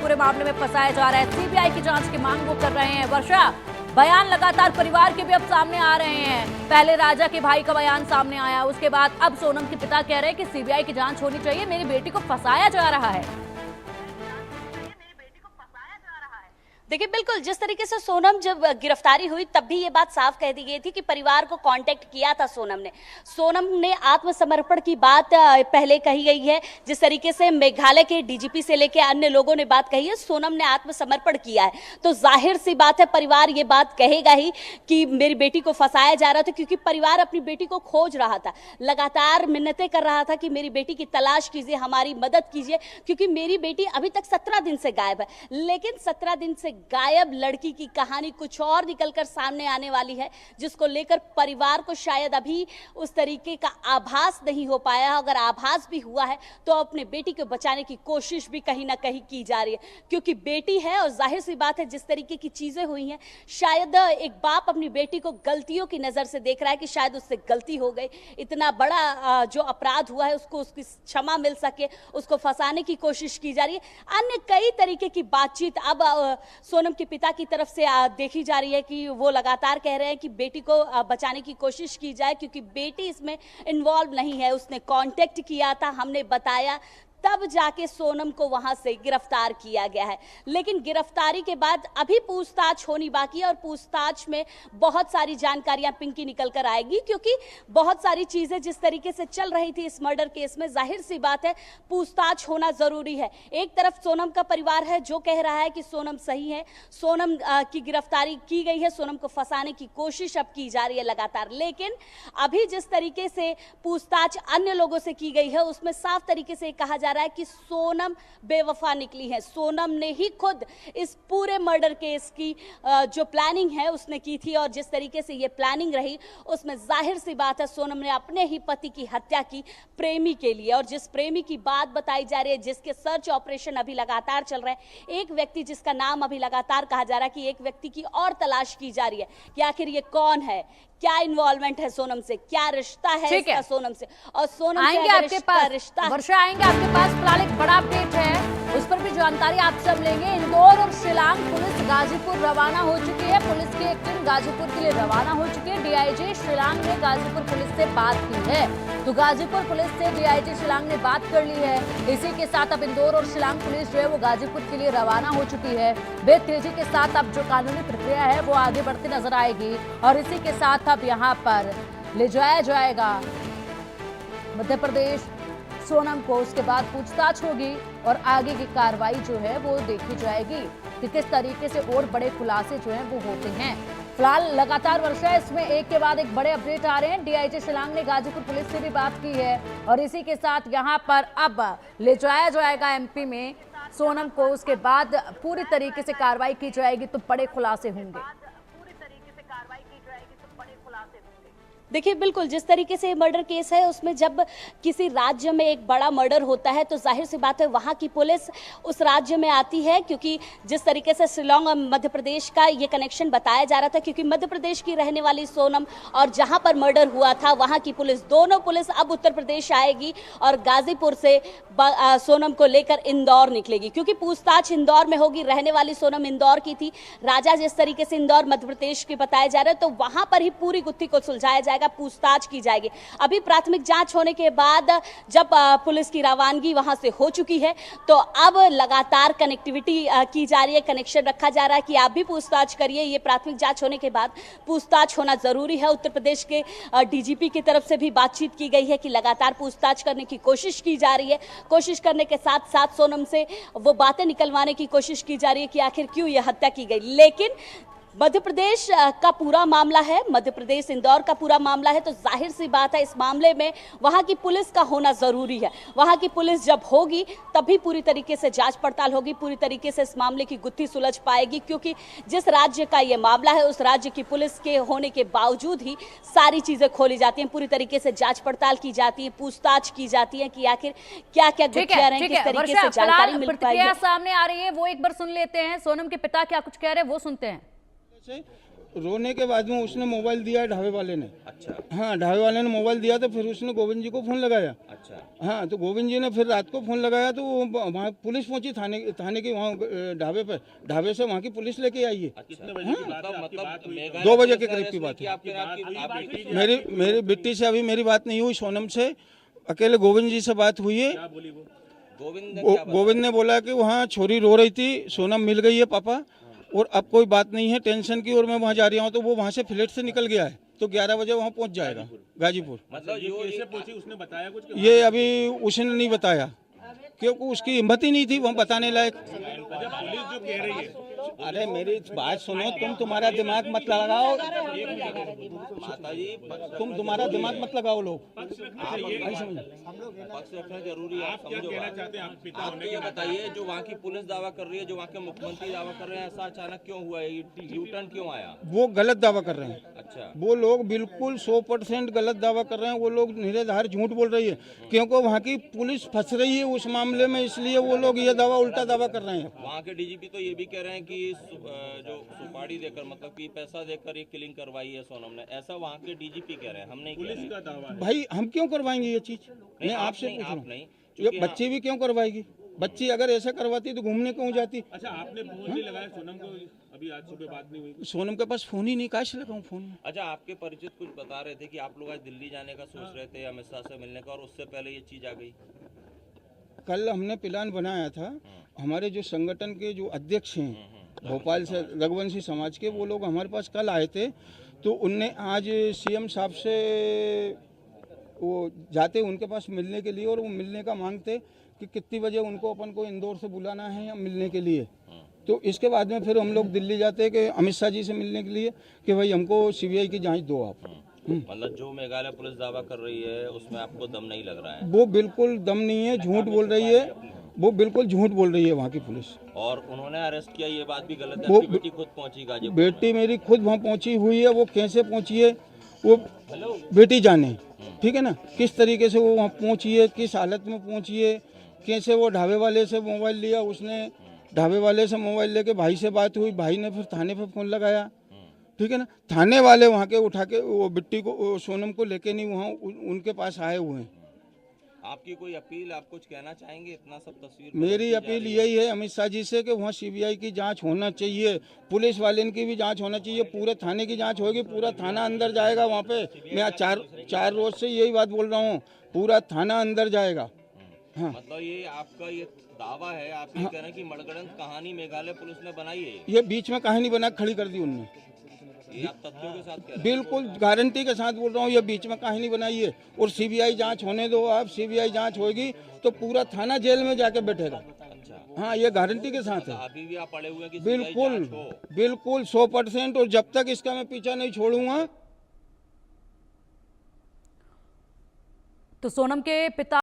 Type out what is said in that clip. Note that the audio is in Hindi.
पूरे मामले में फंसाया जा रहा है। सीबीआई की जांच की मांग वो कर रहे हैं। वर्षा, बयान लगातार परिवार के भी अब सामने आ रहे हैं। पहले राजा के भाई का बयान सामने आया, उसके बाद अब सोनम के पिता कह रहे हैं कि सीबीआई की जांच होनी चाहिए, मेरी बेटी को फंसाया जा रहा है। देखिए, बिल्कुल जिस तरीके से सोनम जब गिरफ्तारी हुई तब भी ये बात साफ कह दी गई थी कि परिवार को कांटेक्ट किया था सोनम ने आत्मसमर्पण की बात पहले कही गई है। जिस तरीके से मेघालय के डीजीपी से लेकर अन्य लोगों ने बात कही है, सोनम ने आत्मसमर्पण किया है, तो जाहिर सी बात है परिवार ये बात कहेगा ही कि मेरी बेटी को फंसाया जा रहा था, क्योंकि परिवार अपनी बेटी को खोज रहा था, लगातार मिन्नतें कर रहा था कि मेरी बेटी की तलाश कीजिए, हमारी मदद कीजिए, क्योंकि मेरी बेटी अभी तक 17 दिन से गायब है। लेकिन 17 दिन से गायब लड़की की कहानी कुछ और निकलकर सामने आने वाली है, जिसको लेकर परिवार को शायद अभी उस तरीके का आभास नहीं हो पाया। अगर आभास भी हुआ है तो अपने बेटी को बचाने की कोशिश भी कहीं ना कहीं की जा रही है, क्योंकि बेटी है और जाहिर सी बात है जिस तरीके की चीजें हुई हैं, शायद एक बाप अपनी बेटी को गलतियों की नजर से देख रहा है कि शायद उससे गलती हो गई, इतना बड़ा जो अपराध हुआ है उसको उसकी क्षमा मिल सके, उसको फंसाने की कोशिश की जा रही है। अन्य कई तरीके की बातचीत अब सोनम के पिता की तरफ से देखी जा रही है कि वो लगातार कह रहे हैं कि बेटी को बचाने की कोशिश की जाए, क्योंकि बेटी इसमें इन्वॉल्व नहीं है। उसने कांटेक्ट किया था, हमने बताया, तब जाके सोनम को वहां से गिरफ्तार किया गया है। लेकिन गिरफ्तारी के बाद अभी पूछताछ होनी बाकी है और पूछताछ में बहुत सारी जानकारियां पिंकी निकल कर आएगी, क्योंकि बहुत सारी चीजें जिस तरीके से चल रही थी इस मर्डर केस में, जाहिर सी बात है पूछताछ होना जरूरी है। एक तरफ सोनम का परिवार है जो कह रहा है कि सोनम सही है, सोनम की गिरफ्तारी की गई है, सोनम को फंसाने की कोशिश अब की जा रही है लगातार। लेकिन अभी जिस तरीके से पूछताछ अन्य लोगों से की गई है उसमें साफ तरीके से कहा जा रहा है कि सोनम बेवफा निकली है। सोनम ने ही खुद इस पूरे मर्डर केस की जो प्लानिंग है उसने की थी, और जिस तरीके से ये प्लानिंग रही उसमें जाहिर सी बात है सोनम ने अपने ही पति की हत्या की प्रेमी के लिए। और जिस प्रेमी की बात बताई जा रही है, जिसके सर्च ऑपरेशन अभी लगातार चल रहे हैं, एक व्यक्ति जिसका नाम अभी लगातार कहा जा रहा है कि एक व्यक्ति की और तलाश की जा रही है कि आखिर ये कौन है, क्या इन्वॉल्वमेंट है सोनम से, क्या रिश्ता है इसका सोनम से, और सोनम आएंगे से आपके पास रिश्ता वर्षा, आएंगे आपके पास। फिलहाल एक बड़ा अपडेट है, उस पर भी जानकारी आप सब लेंगे। इंदौर और शिलांग पुलिस गाजीपुर रवाना हो चुकी है। पुलिस की एक टीम गाजीपुर के लिए रवाना हो चुकी है। डीआईजी शिलांग ने गाजीपुर पुलिस से बात की है, तो गाजीपुर पुलिस से डीआईजी शिलांग ने बात कर ली है। इसी के साथ अब इंदौर और शिलांग पुलिस जो है वो गाजीपुर के लिए रवाना हो चुकी है। बेहद तेजी के साथ अब जो कानूनी प्रक्रिया है वो आगे बढ़ती नजर आएगी, और इसी के साथ अब यहाँ पर ले जाया जाएगा मध्य प्रदेश सोनम को। उसके बाद पूछताछ होगी और आगे की कार्रवाई जो है वो देखी जाएगी कि किस तरीके से और बड़े खुलासे जो हैं वो होते हैं। फिलहाल लगातार वर्षा इसमें एक के बाद एक बड़े अपडेट आ रहे हैं। डीआईजी शिलांग ने गाजीपुर पुलिस से भी बात की है, और इसी के साथ यहाँ पर अब ले जाया जाएगा एमपी में सोनम को। उसके बाद पूरी तरीके से कार्रवाई की जाएगी तो बड़े खुलासे होंगे। देखिए, बिल्कुल जिस तरीके से मर्डर केस है उसमें जब किसी राज्य में एक बड़ा मर्डर होता है तो जाहिर सी बात है वहाँ की पुलिस उस राज्य में आती है, क्योंकि जिस तरीके से शिलांग और मध्य प्रदेश का ये कनेक्शन बताया जा रहा था, क्योंकि मध्य प्रदेश की रहने वाली सोनम और जहाँ पर मर्डर हुआ था वहाँ की पुलिस, दोनों पुलिस अब उत्तर प्रदेश आएगी और गाजीपुर से सोनम को लेकर इंदौर निकलेगी, क्योंकि पूछताछ इंदौर में होगी। रहने वाली सोनम इंदौर की थी, राजा जिस तरीके से इंदौर मध्य प्रदेश के बताए जा रहे हैं, तो वहां पर ही पूरी गुत्थी को सुलझाया जाएगा, पूछताछ की जाएगी। अभी प्राथमिक जांच होने के बाद जब पुलिस की रवानगी वहां से हो चुकी है तो अब लगातार कनेक्टिविटी की जा रही है, कनेक्शन रखा जा रहा है कि आप भी पूछताछ करिए। ये प्राथमिक जांच होने के बाद पूछताछ होना जरूरी है। उत्तर प्रदेश के डीजीपी की तरफ से भी बातचीत की गई है कि लगातार पूछताछ करने की कोशिश की जा रही है। कोशिश करने के साथ साथ सोनम से वो बातें निकलवाने की कोशिश की जा रही है कि आखिर क्यों यह हत्या की गई। लेकिन मध्य प्रदेश का पूरा मामला है, मध्य प्रदेश इंदौर का पूरा मामला है, तो जाहिर सी बात है इस मामले में वहां की पुलिस का होना जरूरी है। वहां की पुलिस जब होगी तभी पूरी तरीके से जांच पड़ताल होगी, पूरी तरीके से इस मामले की गुत्थी सुलझ पाएगी, क्योंकि जिस राज्य का ये मामला है उस राज्य की पुलिस के होने के बावजूद ही सारी चीजें खोली जाती हैं, पूरी तरीके से जांच पड़ताल की जाती है, पूछताछ की जाती है कि आखिर क्या क्या गुत्थियां हैं, किस तरीके से जानकारी मिल पाएगी। सामने आ रही है वो एक बार सुन लेते हैं। सोनम के पिता क्या कुछ कह रहे हैं वो सुनते हैं। रोने के बाद में उसने मोबाइल दिया ढाबे वाले ने। अच्छा हाँ, ढाबे वाले ने मोबाइल दिया तो फिर उसने गोविंद जी को फ़ोन लगाया। अच्छा हाँ, तो गोविंद जी ने फिर रात को फ़ोन लगाया तो वहाँ पुलिस पहुंची थाने की वहाँ ढाबे पे, ढाबे से वहाँ की पुलिस लेके आई है। कितने बजे की बात है? मतलब मेघालय 2 बजे पुलिस के करीब arrest की हुई बात कि है। आपके आपकी मेरी बिट्टी से अभी मेरी बात नहीं हुई, सोनम से अकेले गोविंद जी से बात हुई है। गोविंद ने क्या बताया? गोविंद ने बोला कि वहाँ छोरी रो रही थी, सोनम मिल गई है पापा, और अब कोई बात नहीं है टेंशन की, और मैं वहाँ जा रही हूँ। तो वो वहाँ से फ्लैट से निकल गया है, तो 11 बजे वहाँ पहुँच जाएगा गाजीपुर। मतलब कैसे पहुंची उसने बताया कुछ? ये अभी उसने नहीं बताया, क्योंकि उसकी हिम्मत ही नहीं थी वहाँ बताने लायक। पुलिस जो कह रही है, अरे मेरी बात सुनो, तुम्हारा दिमाग मत लगाओ, तुम्हारा दिमाग मत लगाओ लोग। पक्ष रखना जरूरी है। आप क्या कहना चाहते हैं? आप पिता आप होने तो के ये नाते। बताइए, जो वहाँ की पुलिस दावा कर रही है, जो वहाँ के मुख्यमंत्री दावा कर रहे हैं, ऐसा अचानक क्यों हुआ है? यू टर्न क्यों आया? वो गलत दावा कर रहे हैं। अच्छा वो लोग बिल्कुल 100% गलत दावा कर रहे हैं। वो लोग निराधार झूठ बोल रही है, क्योंकि वहाँ की पुलिस फंस रही है उस मामले में, इसलिए वो लोग ये दावा उल्टा दावा कर रहे हैं। वहाँ के डीजीपी तो ये भी कह रहे हैं कि जो सुपारी देकर, मतलब कि पैसा देकर ये किलिंग करवाई है सोनम ने, ऐसा वहाँ के डीजीपी कह रहे हैं। हम नहीं कह रहे पुलिस हैं। का दावा है। भाई हम क्यों करवाएंगे ये चीज? मैं आप आपसे नहीं, पूछ रहा आप हूँ, नहीं, ये क्योंकि बच्ची भी क्यों करवाएगी? बच्ची अगर ऐसा करवाती तो घूमने क्यों जाती? अच्छा, आपने फोन नहीं लगाया सोनम को? अभी आज सुबह बात नहीं हुई? सोनम के पास फोन ही नहीं, काश लगाऊं फोन में। अच्छा, आपके परिचित कुछ बता रहे थे कि आप लोग आज दिल्ली जाने का सोच रहे थे, अमित शाह से मिलने का, और उससे पहले ये चीज आ गई। कल हमने प्लान बनाया था, हमारे जो संगठन के जो अध्यक्ष हैं भोपाल से, रघुवंशी समाज के, वो लोग हमारे पास कल आए थे। तो उनने आज सीएम साहब से वो जाते उनके पास मिलने के लिए, और वो मिलने का मांगते कि कितनी बजे उनको अपन को इंदौर से बुलाना है या मिलने के लिए। तो इसके बाद में फिर हम लोग दिल्ली जाते हैं कि अमित शाह जी से मिलने के लिए कि भाई हमको सीबीआई की जांच दो आप। मतलब जो मेघालय पुलिस दावा कर रही है उसमें आपको दम नहीं लग रहा है? वो बिल्कुल दम नहीं है, झूठ बोल रही है, वो बिल्कुल झूठ बोल रही है वहाँ की पुलिस। और उन्होंने अरेस्ट किया, ये बात भी गलत है। वो- आपकी बेटी खुद पहुंची गाजीपुर। बेटी मेरी खुद वहाँ पहुंची हुई है, वो कैसे पहुंची है वो बेटी जाने, ठीक है ना, किस तरीके से वो वहाँ पहुंची है, किस हालत में पहुंची है, कैसे वो ढाबे वाले से मोबाइल लिया उसने, ढाबे वाले से मोबाइल लेके भाई से बात हुई, भाई ने फिर थाने पे फ़ोन लगाया, ठीक है ना। थाने वाले वहाँ के उठा के वो बिट्टी को, वो सोनम को लेके नहीं वहाँ उनके पास आए हुए हैं। आपकी कोई अपील, आप कुछ कहना चाहेंगे? इतना सब तस्वीर मेरी बदलती जा अपील रही यही है अमित शाह जी से कि वहाँ सीबीआई की जांच होना चाहिए, पुलिस वाले की भी जांच होना चाहिए, पूरे थाने की जांच होगी, पूरा थाना अंदर जाएगा वहाँ पे। मैं आज चार रोज से यही बात बोल रहा हूँ, पूरा थाना अंदर जाएगा। हाँ, मतलब ये आपका ये दावा है, आप ये कह रहे हैं कि मनगढ़ंत कहानी मेघालय पुलिस ने बनाई है? ये बीच में कहानी बना खड़ी कर दी उनने, ये आप तथ्यों के साथ कह रहे हैं? बिल्कुल गारंटी के साथ बोल रहा हूँ, ये बीच में कहानी बनाई है। और सीबीआई जांच होने दो आप, सीबीआई जांच होगी तो पूरा थाना जेल में जाके बैठेगा। अच्छा, हाँ, ये गारंटी के साथ है, अभी भी आप पड़े हुए हैं कि बिल्कुल CBI जांच हो? बिल्कुल 100%। और जब तक इसका मैं पीछा नहीं छोड़ूंगा। तो सोनम के पिता